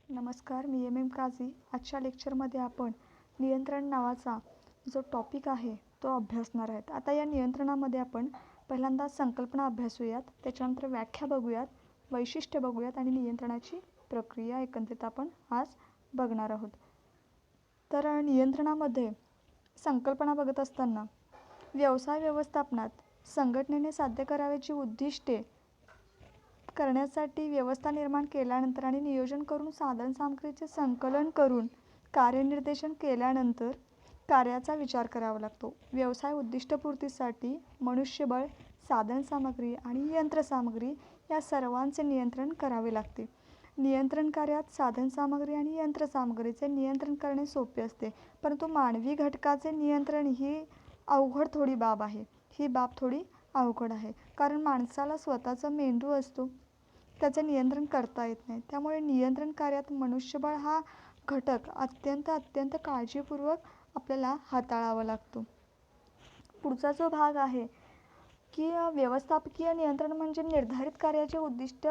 नमस्कार, मी एम काझी. आजच्या लेक्चरमध्ये आपण नियंत्रण नावाचा जो टॉपिक आहे तो अभ्यासणार आहेत. आता या नियंत्रणामध्ये आपण पहिल्यांदा संकल्पना अभ्यासूयात, त्याच्यानंतर व्याख्या बघूयात, वैशिष्ट्य बघूयात आणि नियंत्रणाची प्रक्रिया एकंदरीत आपण आज बघणार आहोत. तर नियंत्रणामध्ये संकल्पना बघत असताना व्यवसाय व्यवस्थापनात संघटनेने साध्य करावयाची उद्दिष्टे करण्यासाठी व्यवस्था निर्माण केल्यानंतर आणि नियोजन करून साधनसामग्रीचे संकलन करून कार्यनिर्देशन केल्यानंतर कार्याचा विचार करावा लागतो. व्यवसाय उद्दिष्टपूर्तीसाठी मनुष्यबळ, साधनसामग्री आणि यंत्रसामग्री या सर्वांचे नियंत्रण करावे लागते. नियंत्रण कार्यात साधनसामग्री आणि यंत्रसामग्रीचे नियंत्रण करणे सोपे असते, परंतु मानवी घटकाचे नियंत्रण ही अवघड थोडी बाब आहे. ही बाब थोडी अवघड आहे, कारण माणसाला स्वतःचा मेंदू असतो, त्याचे नियंत्रण करता येत नाही. त्यामुळे नियंत्रण कार्यात मनुष्यबळ हा घटक अत्यंत काळजीपूर्वक आपल्याला हाताळावा लागतो. पुढचा जो भाग आहे की व्यवस्थापकीय नियंत्रण म्हणजे निर्धारित कार्याचे उद्दिष्ट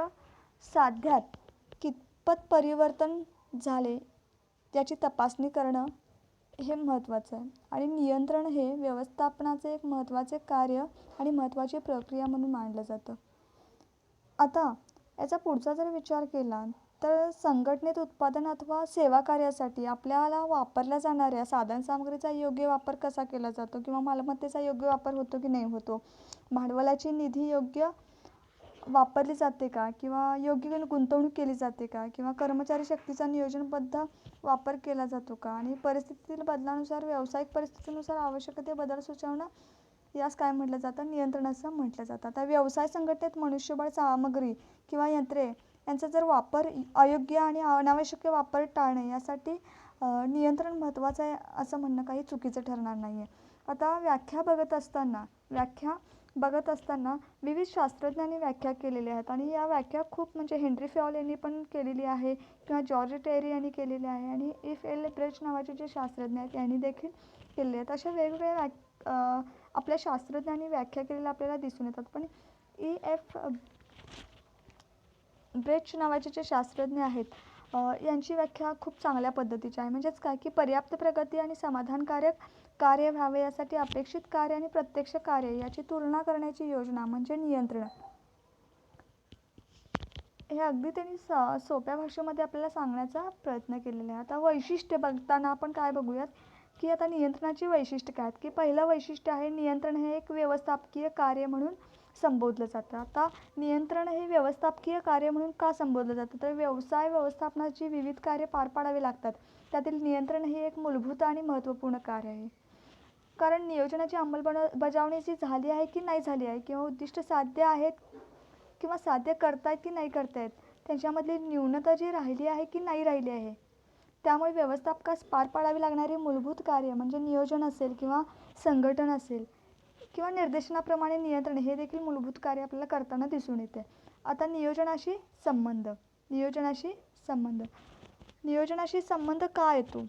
साध्यात कितपत परिवर्तन झाले याची तपासणी करणं हे महत्त्वाचं आहे. आणि नियंत्रण हे व्यवस्थापनाचे एक महत्त्वाचे कार्य आणि महत्त्वाची प्रक्रिया म्हणून मानलं जातं. आता याचा पुढचा जर विचार केला तर संघटनेत उत्पादन अथवा सेवा कार्यासाठी आपल्याला वापरल्या जाणाऱ्या साधनसामग्रीचा योग्य वापर कसा केला जातो किंवा मालमत्तेचा योग्य वापर होतो की नाही होतो, भांडवलाची निधी योग्य वापरली जाते का किंवा योग्य गुंतवणूक केली जाते का किंवा कर्मचारी शक्तीचा नियोजनबद्ध वापर केला जातो का आणि परिस्थितीतील बदलानुसार व्यावसायिक परिस्थितीनुसार आवश्यक ते बदल सुचवणं यास काय म्हटलं जातं, नियंत्रण असं म्हटलं जातं. आता व्यवसाय संघटनेत मनुष्यबळ, सामग्री किंवा यंत्रे यांचा जर वापर अयोग्य आणि अनावश्यक वापर टाळणे यासाठी नियंत्रण महत्त्वाचं आहे असं म्हणणं काही चुकीचं ठरणार नाही आहे. आता व्याख्या बघत असताना विविध शास्त्रज्ञांनी व्याख्या केलेल्या आहेत आणि या व्याख्या खूप म्हणजे हेनरी फॅल यांनी पण केलेली आहे किंवा जॉर्ज टेरी यांनी केलेली आहे आणि इफ एल ब्रेच नावाचे जे शास्त्रज्ञ आहेत यांनी देखील केलेले आहेत. अशा वेगवेगळ्या आपल्या शास्त्रज्ञांनी व्याख्या केलेल्या आपल्याला दिसून येतात. पण एफ ब्रेच नावाचे जे शास्त्रज्ञ आहेत यांची व्याख्या खूप चांगल्या पद्धतीची आहे. म्हणजेच काय की पर्याप्त प्रगती आणि समाधानकारक कार्य व्हावे यासाठी अपेक्षित कार्य आणि प्रत्यक्ष कार्य याची तुलना करण्याची योजना म्हणजे नियंत्रण. हे अगदी त्यांनी सोप्या भाषेमध्ये आपल्याला सांगण्याचा प्रयत्न केलेला आहे. आता वैशिष्ट्य बघताना आपण काय बघूयात की आता नियंत्रणाची वैशिष्ट्य काय आहेत की पहिलं वैशिष्ट्य आहे नियंत्रण हे एक व्यवस्थापकीय कार्य म्हणून संबोधलं जातं. आता नियंत्रण हे व्यवस्थापकीय कार्य म्हणून का संबोधलं जातं तर व्यवसाय व्यवस्थापनाची विविध कार्य पार पाडावी लागतात, त्यातील नियंत्रण हे एक मूलभूत आणि महत्त्वपूर्ण कार्य आहे. कारण नियोजनाची अंमलबजावणी जी झाली आहे की नाही झाली आहे किंवा उद्दिष्ट साध्य आहेत किंवा साध्य करतायत की नाही करतायत त्यांच्यामधली न्यूनता जी राहिली आहे की नाही राहिली आहे, त्यामुळे व्यवस्थापकास पार पाडावी लागणारी मूलभूत कार्य म्हणजे नियोजन असेल किंवा संघटन असेल किंवा निर्देशनाप्रमाणे नियंत्रण हे देखील मूलभूत कार्य आपल्याला करताना दिसून येते. आता नियोजनाशी संबंध का येतो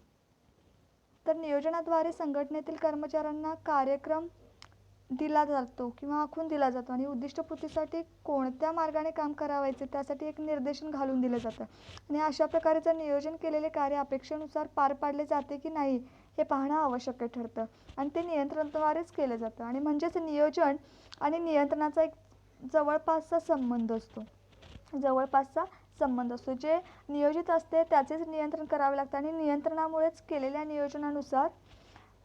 तर नियोजनाद्वारे संघटनेतील कर्मचाऱ्यांना कार्यक्रम दिला जातो किंवा आखून दिला जातो आणि उद्दिष्टपूर्तीसाठी कोणत्या मार्गाने काम करावायचे त्यासाठी एक निर्देशन घालून दिलं जातं आणि अशा प्रकारचं नियोजन केलेले कार्य अपेक्षेनुसार पार पाडले जाते की नाही हे पाहणं आवश्यक ठरतं आणि ते नियंत्रणाद्वारेच केलं जातं. आणि म्हणजेच नियोजन आणि नियंत्रणाचा एक जवळपासचा संबंध असतो. जे नियोजित असते त्याचेच नियंत्रण करावे लागते आणि नियंत्रणामुळेच केलेल्या नियोजनानुसार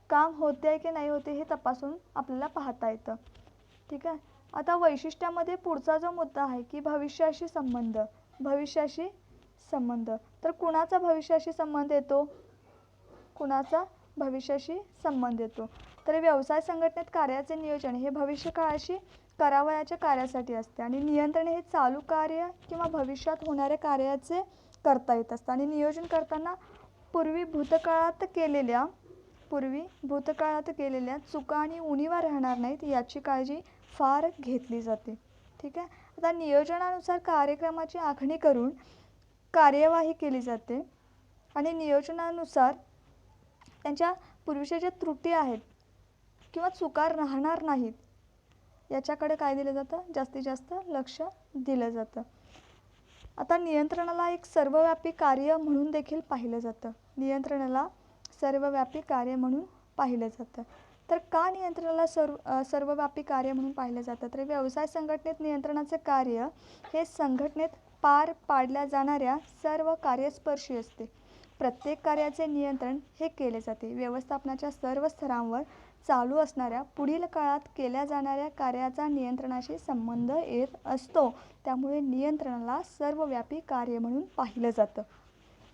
काम होते आहे की नाही होते हे तपासून आपल्याला पाहता येतं. ठीक आहे. आता वैशिष्ट्यामध्ये पुढचा जो मुद्दा आहे की भविष्याशी संबंध तर कुणाचा भविष्याशी संबंध येतो तर व्यवसाय संघटनेत कार्याचे नियोजन हे भविष्यकाळाशी करावयाच्या कार्यासाठी असते आणि नियंत्रण हे चालू कार्य किंवा भविष्यात होणाऱ्या कार्याचे करता येत असतं आणि नियोजन करताना पूर्वी भूतकाळात केलेल्या चुका आणि उणिवा राहणार नाहीत याची काळजी फार घेतली जाते. ठीक आहे. आता नियोजनानुसार कार्यक्रमाची आखणी करून कार्यवाही केली जाते आणि नियोजनानुसार त्यांच्या पूर्वीच्या ज्या त्रुटी आहेत किंवा चुका राहणार नाहीत याच्याकडे काय दिलं जातं, जास्तीत जास्त लक्ष दिलं जातं. आता नियंत्रणाला एक सर्वव्यापी कार्य म्हणून देखील पाहिलं जातं. नियंत्रणाला सर्वव्यापी कार्य म्हणून पाहिलं जातं. तर का नियंत्रणाला सर्वव्यापी कार्य म्हणून पाहिलं जातं? तर व्यवसाय संघटनेत नियंत्रणाचे कार्य हे संघटनेत पार पाडल्या जाणाऱ्या सर्व कार्यस्पर्शी असते. प्रत्येक कार्याचे नियंत्रण हे केले जाते. व्यवस्थापनाच्या सर्व स्तरांवर चालू असणाऱ्या पुढील काळात केल्या जाणाऱ्या कार्याचा नियंत्रणाशी संबंध येत असतो. त्यामुळे नियंत्रणाला सर्वव्यापी कार्य म्हणून पाहिलं जातं.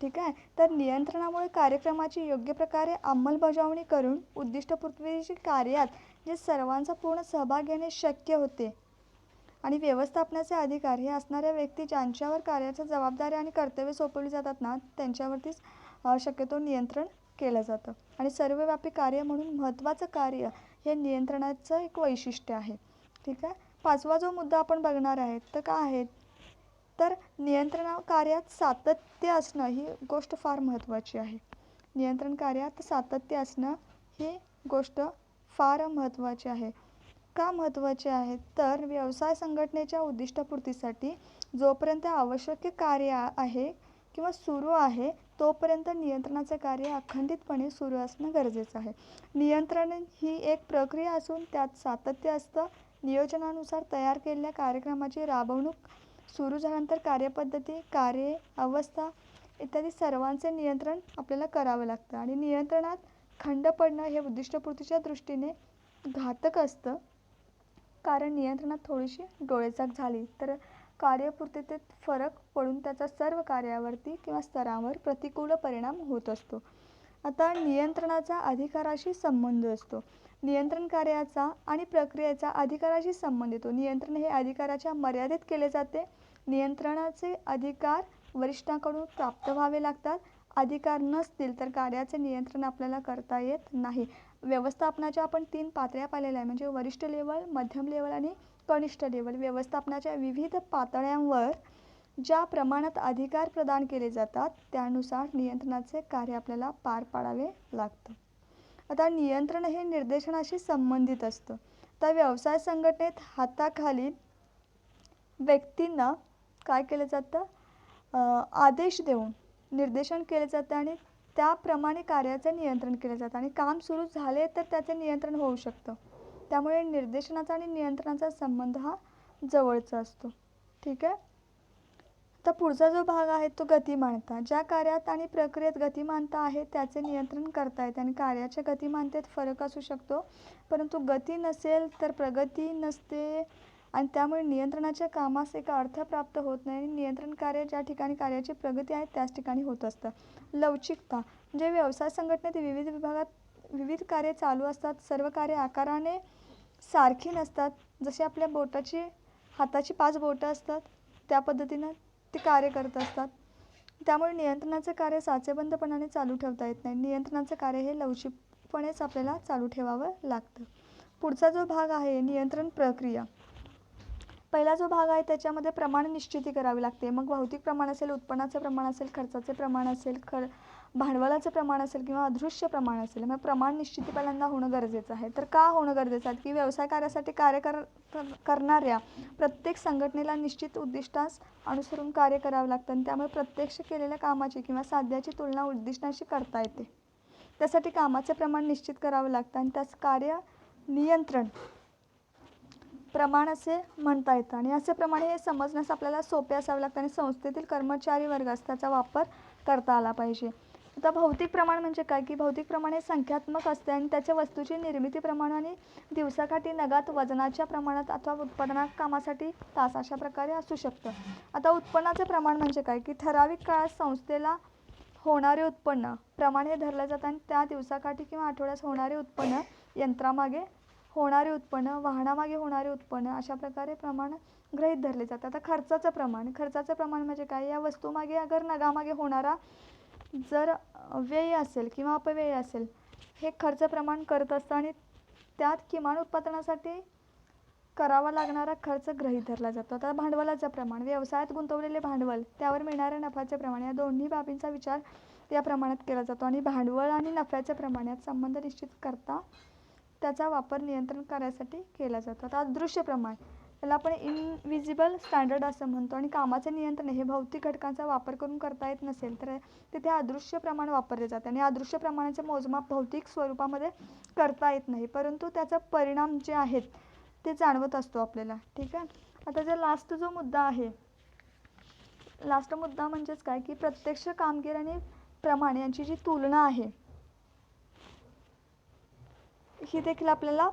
ठीक आहे. तर नियंत्रणामुळे कार्यक्रमाची योग्य प्रकारे अंमलबजावणी करून उद्दिष्टपूर्तीची कार्यात जे सर्वांचा पूर्ण सहभाग घेणे शक्य होते. आणि व्यवस्थापनाचे अधिकार हे असणाऱ्या व्यक्ती ज्यांच्यावर कार्याच्या जबाबदाऱ्या आणि कर्तव्य सोपवली जातात ना, त्यांच्यावरतीच शक्यतो नियंत्रण केलं जातं. आणि सर्वव्यापी कार्य म्हणून महत्त्वाचं कार्य हे नियंत्रणाचं एक वैशिष्ट्य आहे. ठीक आहे. 5वा जो मुद्दा आपण बघणार आहे तर काय आहे, तर नियंत्रण कार्यात सातत्य असणं ही गोष्ट फार महत्त्वाची आहे. नियंत्रण कार्यात सातत्य असणं ही गोष्ट फार महत्त्वाची आहे. का महत्त्वाचे आहे, तर व्यवसाय संघटनेच्या उद्दिष्टपूर्तीसाठी जोपर्यंत आवश्यक कार्य आहे किंवा सुरू आहे तोपर्यंत नियंत्रणाचे कार्य अखंडितपणे सुरू असणं गरजेचं आहे. नियंत्रण ही एक प्रक्रिया असून त्यात सातत्य असतं. नियोजनानुसार तयार केलेल्या कार्यक्रमाची राबवणूक सुरू झाल्यानंतर कार्यपद्धती, कार्ये, अवस्था इत्यादी सर्वांचे नियंत्रण आपल्याला करावं लागतं. आणि नियंत्रणात खंड पडणं हे उद्दिष्टपूर्तीच्या दृष्टीने घातक असतं. कारण नियंत्रणात थोडीशी डोळेझाक झाली तर कार्यपूर्ततेत फरक पडून त्याचा सर्व कार्यावरती किंवा स्तरांवर प्रतिकूल परिणाम होत असतो. आता नियंत्रणाचा अधिकाराशी संबंध असतो. नियंत्रण कार्याचा आणि प्रक्रियेचा अधिकाराशी संबंध येतो. नियंत्रण हे अधिकाराच्या मर्यादेत केले जाते. नियंत्रणाचे अधिकार वरिष्ठांकडून प्राप्त व्हावे लागतात. अधिकार नसतील तर कार्याचे नियंत्रण आपल्याला करता येत नाही. व्यवस्थापनाच्या आपण 3 पातळ्या पाहिलेल्या आहे, म्हणजे वरिष्ठ लेवल, मध्यम लेवल आणि कनिष्ठ लेवल. व्यवस्थापनाच्या विविध पातळ्यांवर ज्या प्रमाणात अधिकार प्रदान केले जातात त्यानुसार नियंत्रणाचे कार्य आपल्याला पार पाडावे लागतं. आता नियंत्रण हे निर्देशनाशी संबंधित असतं. तर व्यवसाय संघटनेत हाताखाली व्यक्तींना काय केलं जातं, आदेश देऊन निर्देशन केले जातं आणि त्याप्रमाणे कार्याचे नियंत्रण केले जातं. आणि काम सुरू झाले तर त्याचे नियंत्रण होऊ शकतं. त्यामुळे निर्देशनाचा आणि नियंत्रणाचा संबंध हा जवळचा असतो. ठीक आहे. तर पुढचा जो भाग आहे तो गतिमानता. ज्या कार्यात आणि प्रक्रियेत गतिमानता आहे त्याचे नियंत्रण करता येते. आणि कार्याच्या गतिमानतेत फरक असू शकतो, परंतु गती नसेल तर प्रगती नसते आणि त्यामुळे नियंत्रणाच्या कामास एक अर्थ प्राप्त होत नाही. आणि नियंत्रण कार्य ज्या ठिकाणी कार्याची प्रगती आहे त्याच ठिकाणी होत असतं. लवचिकता म्हणजे व्यवसाय संघटनेत विविध विभागात विविध कार्ये चालू असतात. सर्व कार्य आकाराने सारखी नसतात. जसे आपल्या हाताची 5 बोटं असतात त्या पद्धतीनं ते कार्य करत असतात. त्यामुळे नियंत्रणाचे कार्य साचेबंदपणाने चालू ठेवता येत नाही. नियंत्रणाचे कार्य हे लवचिकपणेच आपल्याला चालू ठेवावं लागतं. पुढचा जो भाग आहे नियंत्रण प्रक्रिया. पहिला जो भाग आहे त्याच्यामध्ये प्रमाण निश्चिती करावी लागते. मग भौतिक प्रमाण असेल, उत्पन्नाचे प्रमाण असेल, खर्चाचे प्रमाण असेल, भांडवलाचे प्रमाण असेल किंवा अदृश्य प्रमाण असेल. मग प्रमाण निश्चिती पहिल्यांदा होणं गरजेचं आहे. तर का होणं गरजेचं आहे, की व्यवसाय कार्यासाठी कार्य करणाऱ्या प्रत्येक संघटनेला निश्चित उद्दिष्टास अनुसरून कार्य करावं लागतं. आणि त्यामुळे प्रत्यक्ष केलेल्या कामाची किंवा साध्याची तुलना उद्दिष्टांशी करता येते. त्यासाठी कामाचे प्रमाण निश्चित करावं लागतं आणि त्याचं कार्य नियंत्रण प्रमाण असे म्हणता येतं. आणि असे प्रमाणे हे समजण्यास आपल्याला सोपे असावे लागतं आणि संस्थेतील कर्मचारी वर्गास त्याचा वापर करता आला पाहिजे. आता भौतिक प्रमाण म्हणजे काय, की भौतिक प्रमाण हे संख्यात्मक असते आणि त्याच्या वस्तूची निर्मिती प्रमाण आणि दिवसाकाठी नगात वजनाच्या प्रमाणात अथवा उत्पादना कामासाठी तास अशा प्रकारे असू शकतं. आता उत्पन्नाचे प्रमाण म्हणजे काय, की ठराविक काळात संस्थेला होणारे उत्पन्न प्रमाण हे धरलं जातं आणि त्या दिवसाकाठी किंवा आठवड्यास होणारे उत्पन्न, यंत्रामागे होणारे उत्पन्न, वाहनामागे होणारे उत्पन्न अशा प्रकारे प्रमाण गृहीत धरले जातात. आता खर्चाचं प्रमाण म्हणजे काय, या वस्तूमागे अगर नगामागे होणारा जर व्यय असेल किंवा अपव्यय असेल हे खर्च प्रमाण करत असतं आणि त्यात किमान उत्पादनासाठी करावा लागणारा खर्च गृहीत धरला जातो. आता भांडवलाचं प्रमाण, व्यवसायात गुंतवलेले भांडवल त्यावर मिळणाऱ्या नफ्याचे प्रमाण या दोन्ही बाबींचा विचार या प्रमाणात केला जातो. आणि भांडवल आणि नफ्याच्या प्रमाणात संबंध निश्चित करता त्याचा वापर नियंत्रण कार्यासाठी केला जातो. आता अदृश्य प्रमाण, याला आपण इनविजिबल स्टँडर्ड असं म्हणतो. आणि कामाचे नियंत्रण हे भौतिक घटकांचा वापर करून करता येत नसेल तर तिथे अदृश्य प्रमाण वापरले जाते. आणि अदृश्य प्रमाणाचे मोजमाप भौतिक स्वरूपामध्ये करता येत नाही, परंतु त्याचा परिणाम जे आहेत ते जाणवत असतो आपल्याला. ठीक आहे. आता जर लास्ट जो मुद्दा आहे, लास्ट मुद्दा म्हणजेच काय की प्रत्यक्ष कामगिरी आणि प्रमाण यांची जी तुलना आहे ही देखील आपल्याला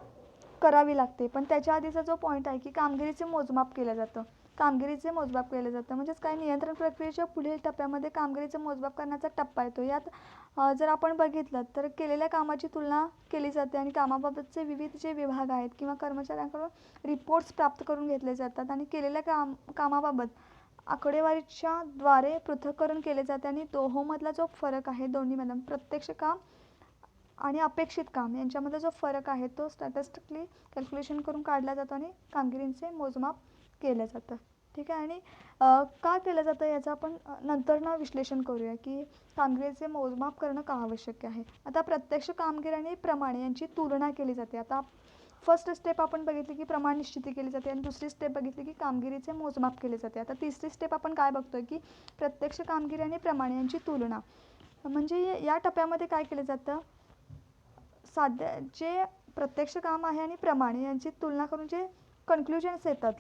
करावी लागते. पण त्याच्या आधीचा जो पॉईंट आहे की कामगिरीचे मोजमाप केलं जातं, कामगिरीचे मोजमाप केलं जातं म्हणजेच काय, नियंत्रण प्रक्रियेच्या पुढील टप्प्यामध्ये कामगिरीचे मोजमाप करण्याचा टप्पा येतो. यात जर आपण बघितलं तर केलेल्या कामाची तुलना केली जाते आणि कामाबाबतचे विविध जे विभाग आहेत किंवा कर्मचाऱ्यांकडून रिपोर्ट्स प्राप्त करून घेतले जातात आणि केलेल्या कामाबाबत आकडेवारीच्या द्वारे पृथक्करण केले जाते. आणि दोहोंमधला जो फरक आहे, दोन्हीमधला प्रत्यक्ष काम आणि अपेक्षित काम यांच्यामध्ये जो फरक आहे तो स्टॅटिस्टिकली कॅल्क्युलेशन करून काढला जातो आणि कामगिरीचे मोजमाप केलं जातं. ठीक आहे. आणि का केलं जातं याचं आपण नंतरनं विश्लेषण करूया की कामगिरीचे मोजमाप करणं का आवश्यक आहे. आता प्रत्यक्ष कामगिरी आणि प्रमाण यांची तुलना केली जाते. आता फर्स्ट स्टेप आपण बघितली की प्रमाण निश्चिती केली जाते आणि दुसरी स्टेप बघितली की कामगिरीचे मोजमाप केले जाते. आता तिसरी स्टेप आपण काय बघतोय की प्रत्यक्ष कामगिरी आणि प्रमाण यांची तुलना. म्हणजे या टप्प्यामध्ये काय केलं जातं, जे प्रत्यक्ष काम आहे आणि प्रमाण यांची तुलना करून जे कन्क्लुजन्स येतात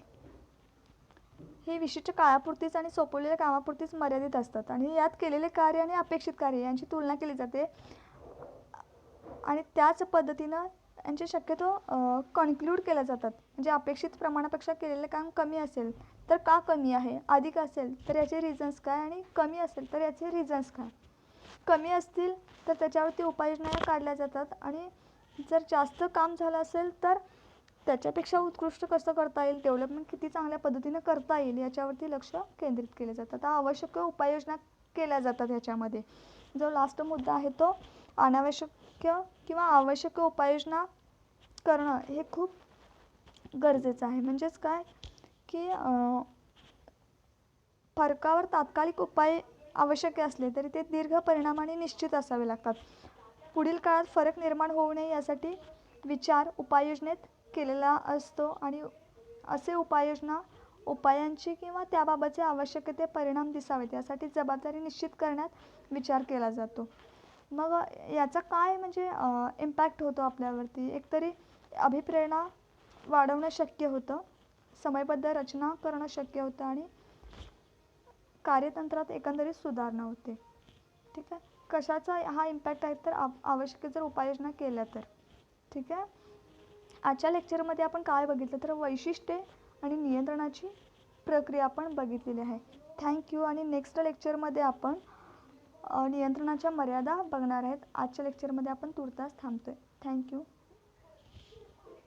हे विशिष्ट काळापुरतीच आणि सोपवलेल्या कामापुरतीच मर्यादित असतात. आणि यात केलेले कार्य आणि अपेक्षित कार्य यांची तुलना केली जाते आणि त्याच पद्धतीनं यांचे शक्यतो कन्क्लूड केल्या जातात. म्हणजे अपेक्षित प्रमाणापेक्षा केलेले काम कमी असेल तर का कमी आहे, अधिक असेल तर याचे रिझन्स काय, आणि कमी असेल तर याचे रिझन्स काय. कमी असतील तर त्याच्यावरती उपाययोजना काढल्या जातात आणि जर जास्त काम झालं असेल तर त्याच्यापेक्षा उत्कृष्ट कसं करता येईल, डेव्हलपमेंट किती चांगल्या पद्धतीनं करता येईल याच्यावरती लक्ष केंद्रित केलं जातं. आता आवश्यक उपाययोजना केल्या जातात ह्याच्यामध्ये. जो लास्ट मुद्दा आहे तो अनावश्यक किंवा आवश्यक उपाययोजना करणं हे खूप गरजेचं आहे. म्हणजेच काय की फरकावर तात्कालिक उपाय आवश्यक असले तरी ते दीर्घ परिणामाने निश्चित असावे लागतात. पुढील काळात फरक निर्माण होऊ नये यासाठी विचार उपाययोजनेत केलेला असतो आणि असे उपायांची किंवा त्याबाबतचे आवश्यक ते परिणाम दिसावेत यासाठी जबाबदारी निश्चित करण्यात विचार केला जातो. मग याचा काय म्हणजे इम्पॅक्ट होतो आपल्यावरती. एकतरी अभिप्रेरणा वाढवणं शक्य होतं, समयबद्ध रचना करणं शक्य होतं आणि कार्यतंत्रात एकंदरीत सुधारणा होते. ठीक आहे. कशाचा हा इम्पॅक्ट आहे तर आवश्यक जर उपाययोजना केल्या तर. ठीक आहे. आजच्या लेक्चरमध्ये आपण काय बघितलं तर वैशिष्ट्ये आणि नियंत्रणाची प्रक्रिया आपण बघितलेली आहे. थँक्यू. आणि नेक्स्ट लेक्चरमध्ये आपण नियंत्रणाच्या मर्यादा बघणार आहेत. आजच्या लेक्चरमध्ये आपण तुर्तास थांबतोय. थँक्यू.